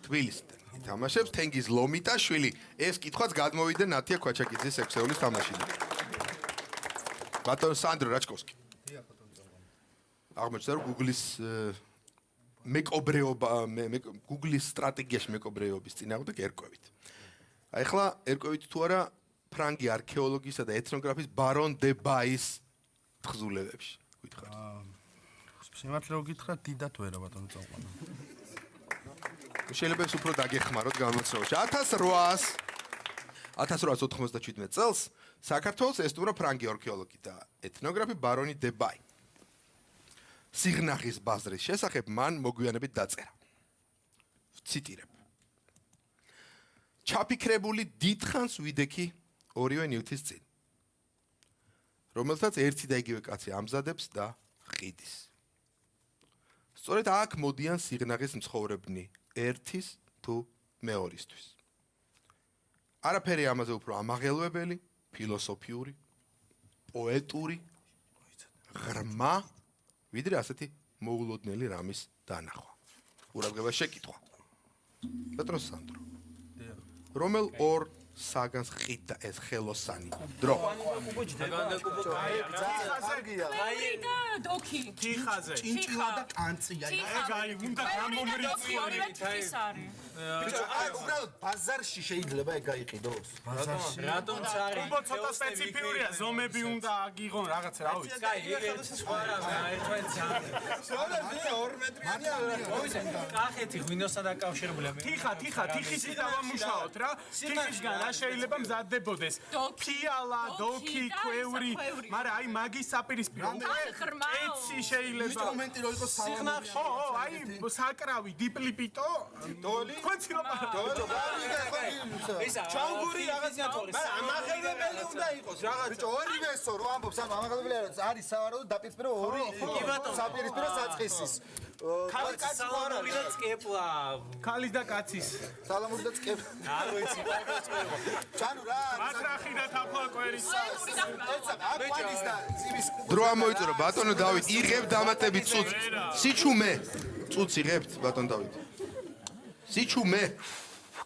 თბილისიდან ითამაშებს თენგიზ ლომიტაშვილი. ეს კითხვაც გადმოვიდა ნათია ქვაჩაკიძის სექსეულის თამაშიდან. ბატონ სანდრო რაჭკოვსკი. აღმოჩნდა რომ Google-ის მეკობრეობა Google-ის სტრატეგიაში მეკობრეობის წინააღმდეგ ერკვევით. ახლა ერკვევით თუ არა ფრანგი არქეოლოგისა და ეთნოგრაფის ბარონ დე ბაის თხზულებებში გითხარით. სიმართლე გითხრათ დიდად ვერა ბატონო წაყვანა. შეიძლება უფრო დაგეხმაროთ გამოცემაში. 1897 წელს საქართველოს ესტუმრა ფრანგი არქეოლოგი და ეთნოგრაფი ბარონი დე ბაი. სიღნაღის ბაზრის შესახებ მან მოგვიანებით დაწერა. ვციტირებ. ჩაფიქრებული დიდხანს ვიდექი ორივე ნივთის წინ, რომელსაც ერთი და იგივე კაცი ამზადებს და ყიდის. სწორედ აქ მოდიან სიღნაღის მცხოვრებნი ერთის თუ მეორისთვის. არაფერი ამაზე უფრო ამაღელვებელი, ფილოსოფიური, პოეტური, ღრმა, ვიდრე ასეთი მოულოდნელი რამის დანახვა. ყურადღებას შეკითხვა. ბატონო სანდრო. რომელ ორ საგანს ყიდდა ეს ხელოსანი? დრო. თიხაზე. ჭინჭილა და კანწია. ეგაი, უნდა გამომრიცხული. აი, უბრალოდ ბაზარში შეიძლება ეგ გაიყიდოს. ბაზარში. რატომ წარი? უბო ცოტა სპეციფიურია, ზომები უნდა აგიღონ რაღაცა, რა ვიცი. კაი, ეს სხვა რამე, ერთმანეთს არის. კახეთი ღვინოსა დაკავშირებულია. თიხის დავამუშაოთ რა. თიხისგან რა შეიძლება მზადდებოდეს? ფიალა, დოქი, ქვევრი, მაგრამ აი მაგის საპირისპირო. ეცი შეიძლება. ინსტრუმენტი რო იყოს სალამური. ხო, აი საკრავი, დიპლიპიტო, დოლი. თქვენც რომ ჩანგური რაღაცა თორეს. ამაღელვებელი უნდა იყოს რაღაც. ბიჭო, ორივე ესო რო ამბობს, ამაღელვებელი არის სავარაუდოდ დაპირისპირო ორი საპირისპირო საწყისის. ქალის სალამური და წკეპლა. ქალის და კაცის. სალამური და წკეპლა. არ ვიცი, პარკოწყვება. ჩანუ რა. მატრახი და თაფლაკვერის. აკვანის და წივის. დრო ამოიწურა ბატონო დავით, იღებ დამატებით წუთს. სიჩუმე. წუთს იღებთ ბატონ დავით. სიჩუმე.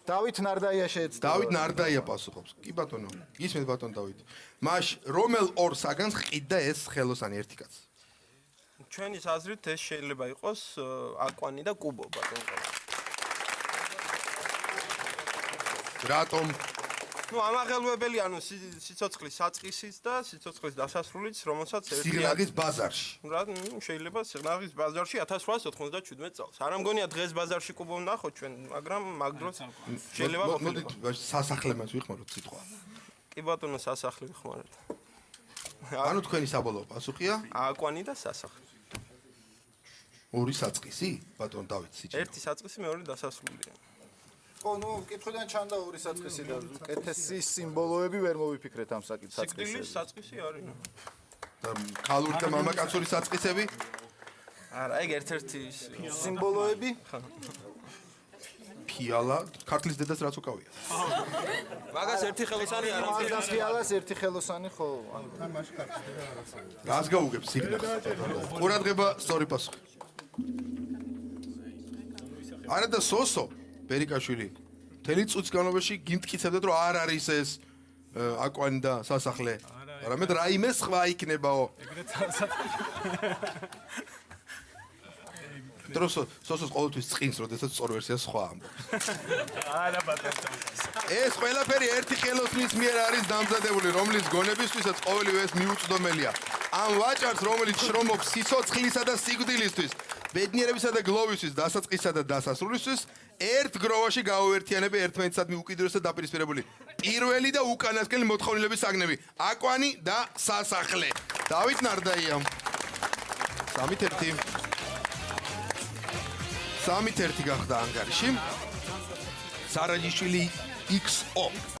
დავით ნარდაია შეეცდა. დავით ნარდაია პასუხობს. კი ბატონო. ისმენთ ბატონ დავით. მაშ რომელ ორ საგანს ყიდდა ეს ხელოსანი ერთი კაცი? ჩვენი აზრით ეს შეიძლება იყოს აკვანი და კუბო ბატონო. რატომ? ნუ ამაღელვებელი ანუ სიცოცხლის საწყისიც და სიცოცხლის დასასრულიც, რომელსაც სიღნაღის ბაზარში. რა შეიძლება სიღნაღის ბაზარში 1897 წელს. არ ამგონია დღეს ბაზარში კუბო ვნახოთ ჩვენ, მაგრამ მაგ დროს შეიძლება მოდით სასახლემას ვიხმაროთ სიტყვა. კი ბატონო სასახლე ვიხმაროთ. ანუ თქვენი საბოლოო პასუხია აკვანი და სასახლე. ორი საწყისი ბატონ დავით სიჩუმე. ერთი საწყისი, მეორე დასასრულია. ხო, ნუ კითხვიდან ჩანდა ორი საწყისი და კეთესის სიმბოლოები ვერ მოვიფიქრეთ ამ საწყისში. სიკვდილის საწყისი არის. და ქალური და მამაკაცური საწყისები? არა, ეგ ერთ-ერთი სიმბოლოები? ფიალა, ქართლის დედას რაც უკავია. მაგას ერთი ხელოსანი არ მაგას და ფიალას ერთი ხელოსანი ხო? რას გაუგებ სიღნაღს? ყურადღება სწორი პასუხი. არა და სოსო ბერიკაშვილი მთელი წუთის განმავლობაში გიმტკიცებდეთ რომ არ არის ეს აკვანი და სასახლე. არამედ რაიმე სხვა იქნებაო. სოსოს ყოველთვის წინს, როდესაც სწორ ვერსიას სხვა ამბობს. არა ბატონო. ეს ყველაფერი ერთი ხელოსნის მიერ არის დამზადებული, რომლის გონებისთვისაც ყოველივე ეს მიუწვდომელია. ამ ვაჭარს, რომელიც შრომობს სიცოცხლისა და სიკვდილისთვის, ბედნიერებისა და გლოვისთვის, დასაწყისსა და დასასრულისთვის, ერთ გროვაში გაუერთიანები ერთმანეთსადმი უკიდურესად დაპირისპირებული პირველი და უკანასკნელი მოთხოვნილების საგნები, აკვანი და სასახლე. დავით ნარდაიამ. 3-1. 3-1 გახდა ანგარიში. სარაჯიშვილი XO